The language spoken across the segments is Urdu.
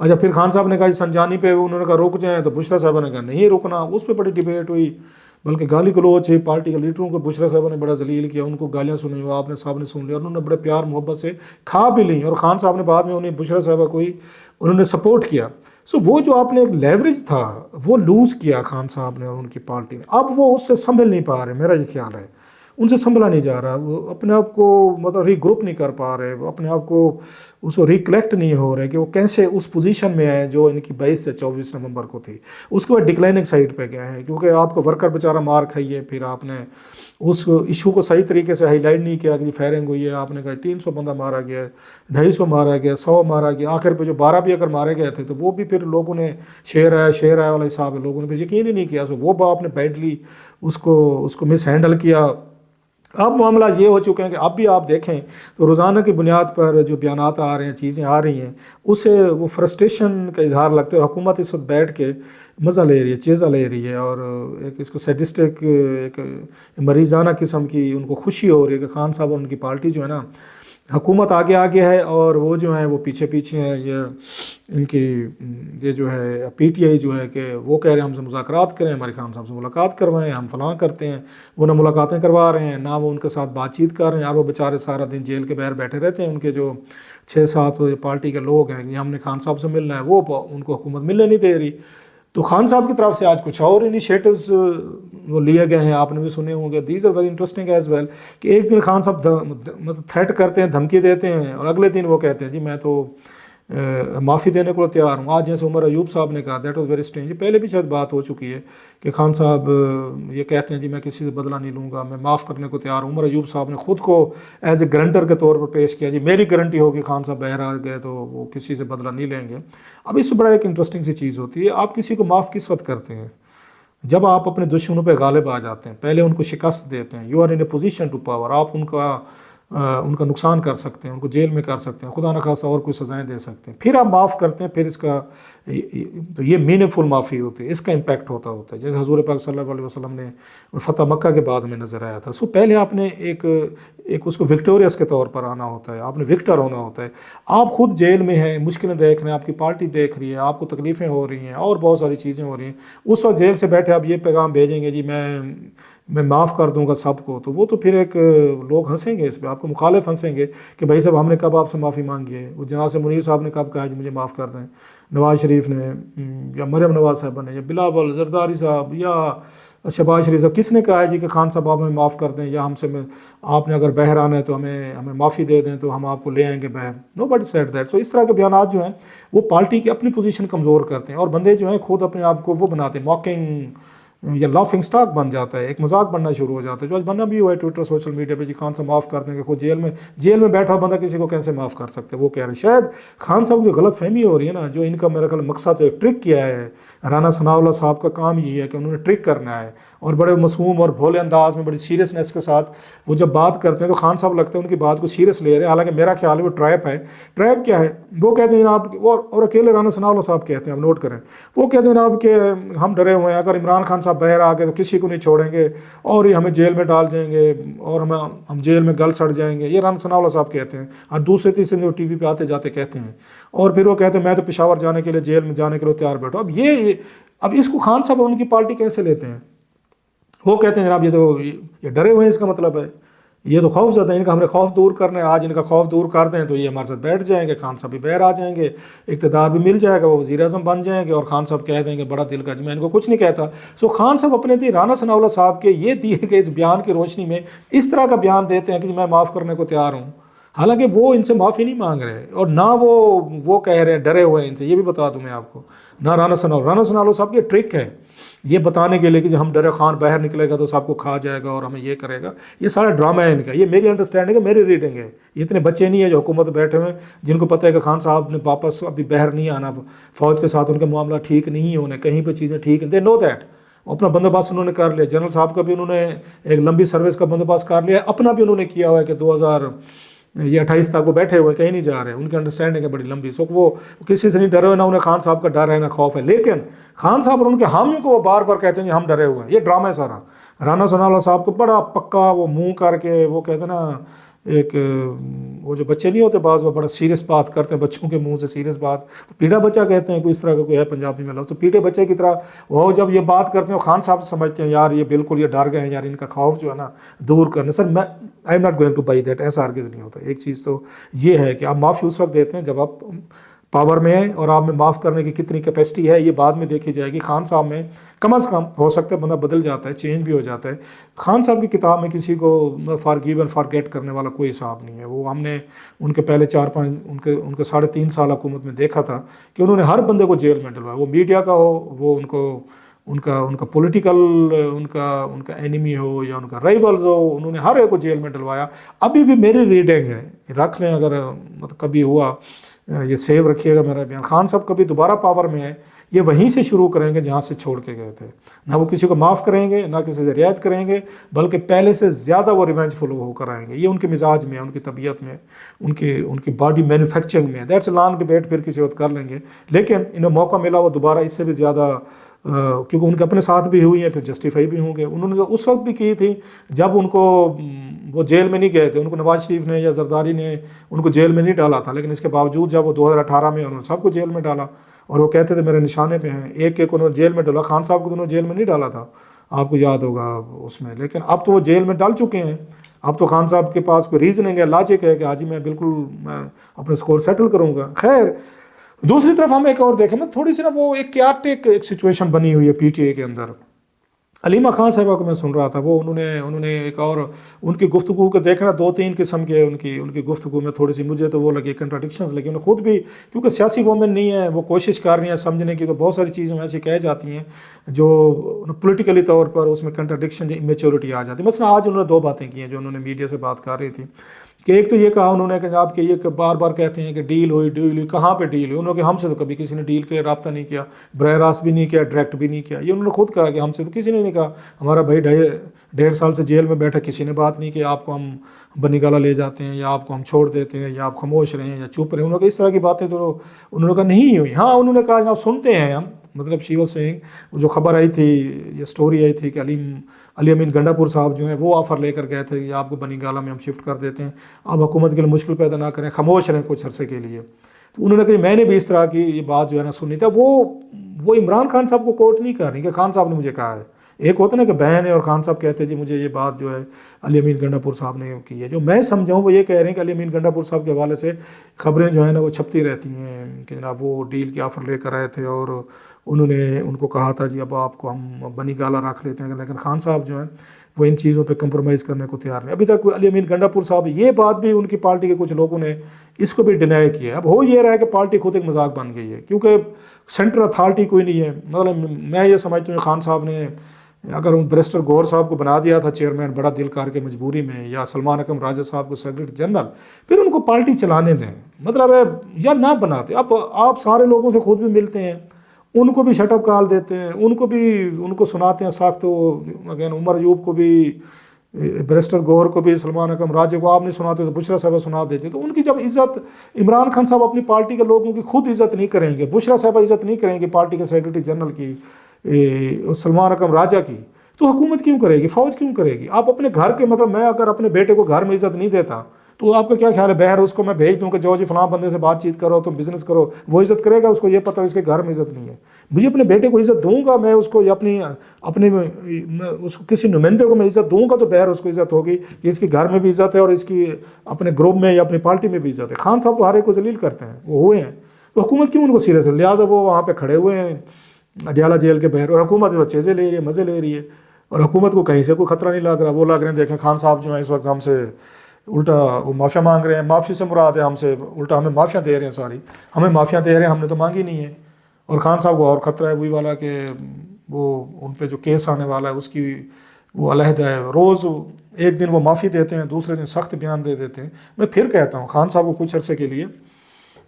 اچھا پھر خان صاحب نے کہا سنجانی پہ انہوں نے کہا رک جائیں، تو بشرا صاحبہ نے کہا نہیں رکنا، اس پہ بڑی ڈیبیٹ ہوئی، بلکہ گالی گلوچ ہے پارٹی کے لیڈروں کو، بشرا صاحبہ نے بڑا ذلیل کیا، ان کو گالیاں سنی، وہ آپ نے صاحب نے سن لیا، اور انہوں نے بڑے پیار محبت سے کھا بھی لیں، اور خان صاحب نے بعد میں انہیں بشرا صاحبہ کو ہی انہوں نے سپورٹ کیا. سو وہ جو آپ نے ایک لیوریج تھا وہ لوز کیا خان صاحب نے اور ان کی پارٹی نے. اب وہ اس سے سنبھل نہیں پا رہے، میرا یہ خیال ہے ان سے سنبھلا نہیں جا رہا، وہ اپنے آپ کو مطلب ری گروپ نہیں کر پا رہے، وہ اپنے آپ کو اس کو ریکلیکٹ نہیں ہو رہے کہ وہ کیسے اس پوزیشن میں آئے جو ان کی 22 سے 24 نومبر کو تھی. اس کے بعد ڈکلائننگ سائڈ پہ گئے ہیں، کیونکہ آپ کو ورکر بیچارہ مار کھائیے، پھر آپ نے اس ایشو کو صحیح طریقے سے ہائی لائٹ نہیں کیا کہ فائرنگ ہوئی ہے، آپ نے کہا 300 بندہ مارا گیا ہے، 250 مارا گیا، 100 مارا گیا، آخر پہ جو 12 بھی اگر مارے گئے تھے تو وہ بھی پھر لوگوں نے شیر آیا والا حساب ہے، لوگوں نے پھر یقین ہی نہیں کیا. سو وہ آپ نے بیڈلی اس کو مس ہینڈل کیا. اب معاملہ یہ ہو چکے ہیں کہ اب بھی آپ دیکھیں تو روزانہ کی بنیاد پر جو بیانات آ رہے ہیں، چیزیں آ رہی ہیں، اسے وہ فرسٹریشن کا اظہار لگتا ہے. حکومت اس وقت بیٹھ کے مزہ لے رہی ہے، چیزہ لے رہی ہے، اور ایک اس کو سیڈسٹک ایک مریضانہ قسم کی ان کو خوشی ہو رہی ہے کہ خان صاحب اور ان کی پارٹی جو ہے نا، حکومت آگے ہے اور وہ جو ہیں وہ پیچھے ہیں. ان کی یہ جو ہے پی ٹی آئی جو ہے کہ وہ کہہ رہے ہیں ہم سے مذاکرات کریں، ہمارے خان صاحب سے ملاقات کروائیں، ہم فلاں کرتے ہیں. وہ نہ ملاقاتیں کروا رہے ہیں، نہ وہ ان کے ساتھ بات چیت کر رہے ہیں، اور وہ بیچارے سارا دن جیل کے باہر بیٹھے رہتے ہیں. ان کے جو 6-7 پارٹی کے لوگ ہیں کہ ہم نے خان صاحب سے ملنا ہے، وہ ان کو حکومت ملنے نہیں دے رہی. تو خان صاحب کی طرف سے آج کچھ اور انیشیٹوز وہ لیے گئے ہیں، آپ نے بھی سنے ہوں گے. These are very interesting as well کہ ایک دن خان صاحب مطلب تھریٹ کرتے ہیں، دھمکی دیتے ہیں، اور اگلے دن وہ کہتے ہیں جی میں تو معافی دینے کو تیار ہوں. آج جیسے عمر ایوب صاحب نے کہا، دیٹ واز ویری اسٹرینج. پہلے بھی شاید بات ہو چکی ہے کہ خان صاحب یہ کہتے ہیں جی میں کسی سے بدلہ نہیں لوں گا، میں معاف کرنے کو تیار ہوں. عمر ایوب صاحب نے خود کو ایز اے گارنٹر کے طور پر پیش کیا، جی میری گارنٹی ہوگی خان صاحب باہر آ گئے تو وہ کسی سے بدلہ نہیں لیں گے. اب اس میں بڑا ایک انٹرسٹنگ سی چیز ہوتی ہے، آپ کسی کو معاف کس وقت کرتے ہیں؟ جب آپ اپنے دشمنوں پہ غالب آ جاتے ہیں، پہلے ان کو شکست دیتے ہیں. You are in a position to power. آپ ان کا نقصان کر سکتے ہیں، ان کو جیل میں کر سکتے ہیں، خدا نخواستہ اور کوئی سزائیں دے سکتے ہیں. پھر آپ معاف کرتے ہیں، پھر اس کا تو یہ میننگ فل معافی ہوتی ہے، اس کا امپیکٹ ہوتا ہے، جیسے حضور پاک صلی اللہ علیہ وسلم نے فتح مکہ کے بعد میں نظر آیا تھا. سو پہلے آپ نے ایک اس کو وکٹوریس کے طور پر آنا ہوتا ہے، آپ نے وکٹر ہونا ہوتا ہے. آپ خود جیل میں ہیں، مشکلیں دیکھ رہے ہیں، آپ کی پارٹی دیکھ رہی ہے، آپ کو تکلیفیں ہو رہی ہیں اور بہت ساری چیزیں ہو رہی ہیں. اس وقت جیل سے بیٹھے آپ یہ پیغام بھیجیں گے جی میں معاف کر دوں گا سب کو، تو وہ تو پھر ایک لوگ ہنسیں گے اس پہ، آپ کو مخالف ہنسیں گے کہ بھائی صاحب ہم نے کب آپ سے معافی مانگی ہے. وہ جناب منیر صاحب نے کب کہا جی مجھے معاف کر دیں، نواز شریف نے یا مریم نواز صاحبہ نے یا بلاول زرداری صاحب یا شہباز شریف صاحب، کس نے کہا ہے جی کہ خان صاحب آپ ہمیں معاف کر دیں، یا ہم سے آپ نے اگر باہر آنا ہے تو ہمیں معافی دے دیں تو ہم آپ کو لے آئیں گے باہر. نو بڈی سیڈ دیٹ. سو اس طرح کے بیانات جو ہیں وہ پارٹی کی اپنی پوزیشن کمزور کرتے ہیں، اور بندے جو ہیں خود اپنے آپ کو وہ بناتے ہیں، موکنگ یا لافنگ سٹاک بن جاتا ہے، ایک مذاق بننا شروع ہو جاتا ہے، جو آج بننا بھی ہوا ہے ٹویٹر سوشل میڈیا پہ. جی خان صاحب معاف کر دیں گے، خود جیل میں بیٹھا بندہ کسی کو کیسے معاف کر سکتے ہیں. وہ کہہ رہے ہیں شاید خان صاحب جو غلط فہمی ہو رہی ہے نا، جو ان کا میرا خیال مقصد ہے، ٹرک کیا ہے. رانا ثناء اللہ صاحب کا کام یہ ہے کہ انہوں نے ٹرک کرنا ہے، اور بڑے معصوم اور بھولے انداز میں بڑی سیریسنیس کے ساتھ وہ جب بات کرتے ہیں تو خان صاحب لگتے ہیں ان کی بات کو سیریس لے رہے ہیں. حالانکہ میرا خیال ہے وہ ٹریپ ہے. ٹریپ کیا ہے؟ وہ کہتے ہیں جناب، اور اکیلے رانا ثناء اللہ صاحب کہتے ہیں، آپ نوٹ کریں، وہ کہتے ہیں جناب کہ ہم ڈرے ہوئے ہیں، اگر عمران خان صاحب باہر آ گئے تو کسی کو نہیں چھوڑیں گے اور یہ ہمیں جیل میں ڈال دیں گے اور ہم جیل میں گل سڑ جائیں گے. یہ رانا ثناء اللہ صاحب کہتے ہیں، اور دوسرے تیسرے جو ٹی وی پہ آتے جاتے کہتے ہیں. اور پھر وہ کہتے ہیں میں تو پشاور جانے کے لیے، جیل میں جانے کے لیے تیار بیٹھا. اب اس کو خان صاحب اور ان کی پارٹی کیسے لیتے ہیں؟ وہ کہتے ہیں جناب یہ ڈرے ہوئے ہیں، اس کا مطلب ہے یہ تو خوف زدہ ہیں، ان کا ہم نے خوف دور کرنا ہے. آج ان کا خوف دور کر دیں تو یہ ہمارے ساتھ بیٹھ جائیں گے، خان صاحب بھی باہر آ جائیں گے، اقتدار بھی مل جائے گا، وہ وزیر اعظم بن جائیں گے، اور خان صاحب کہہ دیں گے بڑا دل کا جی میں ان کو کچھ نہیں کہتا. سو خان صاحب اپنے دی رانا ثناء اللہ صاحب کے یہ دیے گئے اس بیان کی روشنی میں اس طرح کا بیان دیتے ہیں کہ میں معاف کرنے کو تیار ہوں، حالانکہ وہ ان سے معافی نہیں مانگ رہے، اور نہ وہ کہہ رہے ہیں ڈرے ہوئے ہیں ان سے. یہ بھی بتا دوں میں آپ کو، نہ رانا ثناء اللہ صاحب کی ٹرک ہے یہ بتانے کے لیے کہ ہم ڈرے خان باہر نکلے گا تو سب کو کھا جائے گا اور ہمیں یہ کرے گا. یہ سارا ڈرامہ ہے ان کا. یہ میری انڈرسٹینڈنگ ہے، میری ریڈنگ ہے. یہ اتنے بچے نہیں ہیں جو حکومت بیٹھے ہوئے جن کو پتہ ہے کہ خان صاحب نے واپس ابھی باہر نہیں آنا، فوج کے ساتھ ان کے معاملہ ٹھیک نہیں ہونے، کہیں پہ چیزیں ٹھیک ہیں. دے نو دیٹ. اپنا بندوبست انہوں نے کر لیا. جنرل صاحب کا بھی انہوں نے ایک لمبی سروس کا بندوبست کر لیا، اپنا بھی انہوں نے کیا ہوا ہے کہ 2028 تک وہ بیٹھے ہوئے کہیں نہیں جا رہے. ان کی انڈرسٹینڈنگ ہے بڑی لمبی. سو وہ کسی سے نہیں ڈرے ہوئے، نہ انہیں خان صاحب کا ڈر ہے نہ خوف ہے. لیکن خان صاحب اور ان کے حامیوں کو وہ بار بار کہتے ہیں ہم ڈرے ہوئے ہیں. یہ ڈرامہ ہے سارا. رانا ثناء اللہ صاحب کو بڑا پکا وہ منہ کر کے وہ کہتے ہیں نا ایک وہ جو بچے نہیں ہوتے بعض وہ بڑا سیریس بات کرتے ہیں، بچوں کے منہ سے سیریس بات، پیٹا بچہ کہتے ہیں، کوئی اس طرح کا کوئی ہے پنجابی میں لفظ، تو پیٹے بچے کی طرح وہ جب یہ بات کرتے ہیں خان صاحب سمجھتے ہیں یار یہ بالکل یہ ڈر گئے ہیں، یار ان کا خوف جو ہے نا دور کرنے. سر میں I am not going to buy that, ایسا ہرگز نہیں ہوتا. ایک چیز تو یہ ہے کہ آپ معافی اس وقت دیتے ہیں جب آپ پاور میں ہیں، اور آپ میں معاف کرنے کی کتنی کیپیسٹی ہے یہ بعد میں دیکھی جائے گی. خان صاحب میں کم از کم ہو سکتا ہے بندہ بدل جاتا ہے، چینج بھی ہو جاتا ہے. خان صاحب کی کتاب میں کسی کو فارگیو اینڈ فارگیٹ کرنے والا کوئی حساب نہیں ہے. وہ ہم نے ان کے پہلے 4-5 ان کے 3.5 سال حکومت میں دیکھا تھا کہ انہوں نے ہر بندے کو جیل میں ڈلوایا، وہ میڈیا کا ہو، وہ ان کا پولیٹیکل ان کا اینیمی ہو یا ان کا رائیولز ہو، انہوں نے ہر ایک کو جیل میں ڈلوایا. ابھی بھی میری ریڈنگ ہے، رکھ لیں اگر مطلب کبھی ہوا، یہ سیو رکھیے گا میرا بیان، خان صاحب کبھی دوبارہ پاور میں ہے یہ وہیں سے شروع کریں گے جہاں سے چھوڑ کے گئے تھے. نہ وہ کسی کو معاف کریں گے، نہ کسی سے رعایت کریں گے، بلکہ پہلے سے زیادہ وہ ریونج فل ہو کر آئیں گے. یہ ان کے مزاج میں ہے، ان کی طبیعت میں، ان کی باڈی مینوفیکچرنگ میں ہے. دیٹس اے لانگ ڈبیٹ، پھر کسی وقت کر لیں گے. لیکن انہیں موقع ملا وہ دوبارہ اس سے بھی زیادہ، کیونکہ ان کے اپنے ساتھ بھی ہوئی ہیں پھر جسٹیفائی بھی ہوں گے. انہوں نے تو اس وقت بھی کی تھی جب ان کو وہ جیل میں نہیں گئے تھے، ان کو نواز شریف نے یا زرداری نے ان کو جیل میں نہیں ڈالا تھا، لیکن اس کے باوجود جب وہ 2018 میں انہوں نے سب کو جیل میں ڈالا اور وہ کہتے تھے میرے نشانے پہ ہیں، ایک انہوں نے جیل میں ڈالا. خان صاحب کو تو انہوں نے جیل میں نہیں ڈالا تھا، آپ کو یاد ہوگا اس میں. لیکن اب تو وہ جیل میں ڈال چکے ہیں. اب تو خان صاحب کے پاس کوئی ریزننگ ہے، لاجک ہے کہ حاجی میں بالکل میں اپنے اسکور سیٹل کروں گا. خیر دوسری طرف ہم ایک اور دیکھیں نا، تھوڑی سی نا وہ ایک کیاٹک ایک سچویشن بنی ہوئی ہے پی ٹی اے کے اندر. علیمہ خان صاحبہ کو میں سن رہا تھا، وہ انہوں نے ایک اور ان کی گفتگو کو دیکھنا 2-3 قسم کے ان کی گفتگو میں تھوڑی سی مجھے تو وہ لگے کنٹراڈکشنز لگی. انہیں خود بھی کیونکہ سیاسی وومن نہیں ہے، وہ کوشش کر رہی ہیں سمجھنے کی، تو بہت ساری چیزیں ایسی کہہ جاتی ہیں جو پولیٹیکلی طور پر اس میں کنٹراڈکشن یا امیچورٹی آ جاتی ہے. مثلا آج انہوں نے 2 باتیں کی ہیں جو انہوں نے میڈیا سے بات کر رہی تھی، کہ ایک تو یہ کہا انہوں نے کہ آپ کے یہ بار بار کہتے ہیں کہ ڈیل ہوئی، کہاں پہ ڈیل ہوئی؟ انہوں نے کہ ہم سے تو کبھی کسی نے ڈیل کے رابطہ نہیں کیا، براہ راست بھی نہیں کیا، ڈائریکٹ بھی نہیں کیا. یہ انہوں نے خود کہا کہ ہم سے تو کسی نے نہیں کہا، ہمارا بھائی 1.5 سال سے جیل میں بیٹھا، کسی نے بات نہیں کی آپ کو ہم بنی گالا لے جاتے ہیں یا آپ کو ہم چھوڑ دیتے ہیں یا آپ خاموش رہیں یا چپ رہیں. انہوں نے کہا اس طرح کی باتیں تو انہوں نے کہا نہیں ہوئی. ہاں انہوں نے کہا آپ سنتے ہیں ہم، مطلب شی واز سیئنگ، جو خبر آئی تھی، یہ سٹوری آئی تھی کہ علی امین گنڈا پور صاحب جو ہیں وہ آفر لے کر گئے تھے کہ آپ کو بنی گالا میں ہم شفٹ کر دیتے ہیں، آپ حکومت کے لیے مشکل پیدا نہ کریں، خاموش رہیں کچھ عرصے کے لیے. تو انہوں نے کہا میں نے بھی اس طرح کی یہ بات جو ہے نا سنی تھا. وہ عمران خان صاحب کو کوٹ نہیں کر رہی کہ خان صاحب نے مجھے کہا ہے. ایک ہوتا نا کہ بہن ہے اور خان صاحب کہتے ہیں جی مجھے یہ بات جو ہے علی امین گنڈا پور صاحب نے کی ہے. جو میں سمجھاؤں وہ یہ کہہ رہے ہیں کہ علی امین گنڈا پور صاحب کے حوالے سے خبریں جو ہیں نا وہ چھپتی رہتی ہیں کہ جناب وہ ڈیل کی آفر لے کر آئے تھے اور انہوں نے ان کو کہا تھا جی اب آپ کو ہم بنی گالا رکھ لیتے ہیں. لیکن خان صاحب جو ہیں وہ ان چیزوں پہ کمپرومائز کرنے کو تیار نہیں. ابھی تک علی امین گنڈا پور صاحب، یہ بات بھی ان کی پارٹی کے کچھ لوگوں نے اس کو بھی ڈینائی کیا ہے. اب ہو یہ رہا ہے کہ پارٹی خود ایک مذاق بن گئی ہے کیونکہ سینٹر اتھارٹی کوئی نہیں ہے. مطلب میں یہ سمجھتا ہوں خان صاحب نے اگر ان بیرسٹر گور صاحب کو بنا دیا تھا چیئرمین بڑا دل کر کے مجبوری میں، یا سلمان اکرم راجہ صاحب کو سیکرٹری جنرل، پھر ان کو پارٹی چلانے دیں. مطلب ہے یا نہ بناتے. اب آپ سارے لوگوں سے خود بھی ملتے ہیں، ان کو بھی شٹ اپ کال دیتے ہیں، ان کو سناتے ہیں سخت. اگین عمر ایوب کو بھی، بیرسٹر گور کو بھی، سلمان اکرم راجہ کو آپ نہیں سناتے تو بشرا صاحبہ سنا دیتے. تو ان کی جب عزت عمران خان صاحب اپنی پارٹی کے لوگوں کی خود عزت نہیں کریں گے، بشرا صاحبہ عزت نہیں کریں گے پارٹی کے سیکرٹری جنرل کی، سلمان اکرم راجہ کی، تو حکومت کیوں کرے گی؟ فوج کیوں کرے گی؟ آپ اپنے گھر کے، مطلب میں اگر اپنے بیٹے کو گھر میں عزت نہیں دیتا تو آپ کا کیا خیال ہے بہر اس کو میں بھیج دوں کہ جو جی فلاں بندے سے بات چیت کرو، تم بزنس کرو، وہ عزت کرے گا؟ اس کو یہ پتہ اس کے گھر میں عزت نہیں ہے. مجھے اپنے بیٹے کو عزت دوں گا، میں اس کو یا اس کو کسی نمائندے کو میں عزت دوں گا تو بہر اس کو عزت ہوگی کہ اس کے گھر میں بھی عزت ہے اور اس کی اپنے گروپ میں یا اپنی پارٹی میں بھی عزت ہے. خان صاحب تو ہر ایک کو ذلیل کرتے ہیں، وہ ہوئے ہیں، تو حکومت کیوں ان کو سیریس ہے؟ لہٰذا وہ وہاں پہ کھڑے ہوئے ہیں اڈیالہ جیل کے بہر، اور حکومت چیزیں لے رہی ہے، مزے لے رہی ہے، اور حکومت کو کہیں سے کوئی خطرہ نہیں لگ رہا. وہ لگ رہے ہیں دیکھیں خان صاحب جو ہیں اس وقت ہم سے الٹا وہ معافیا مانگ رہے ہیں. معافی سے مراد ہے ہم سے الٹا ہمیں معافیاں دے رہے ہیں، ساری ہمیں معافیاں دے رہے ہیں، ہم نے تو مانگی نہیں ہے. اور خان صاحب کو اور خطرہ ہے وہی والا کہ وہ ان پہ جو کیس آنے والا ہے اس کی وہ علیحدہ ہے. روز ایک دن وہ معافی دیتے ہیں، دوسرے دن سخت بیان دے دیتے ہیں. میں پھر کہتا ہوں خان صاحب کو کچھ عرصے کے لیے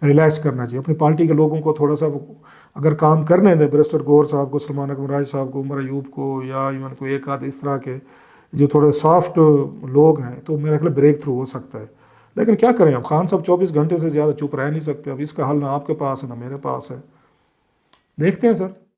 ریلیکس کرنا چاہیے، اپنی پارٹی کے لوگوں کو تھوڑا سا اگر کام کرنے دیں، بیرسٹر گور صاحب کو، سلمان اکرم راجہ صاحب کو، عمر ایوب کو، یا ایون کو ایک آدھ اس طرح کے جو تھوڑے سافٹ لوگ ہیں، تو میرا خیال بریک تھرو ہو سکتا ہے. لیکن کیا کریں، اب خان صاحب 24 گھنٹے سے زیادہ چپ رہ نہیں سکتے. اب اس کا حل نہ آپ کے پاس ہے نہ میرے پاس ہے. دیکھتے ہیں سر.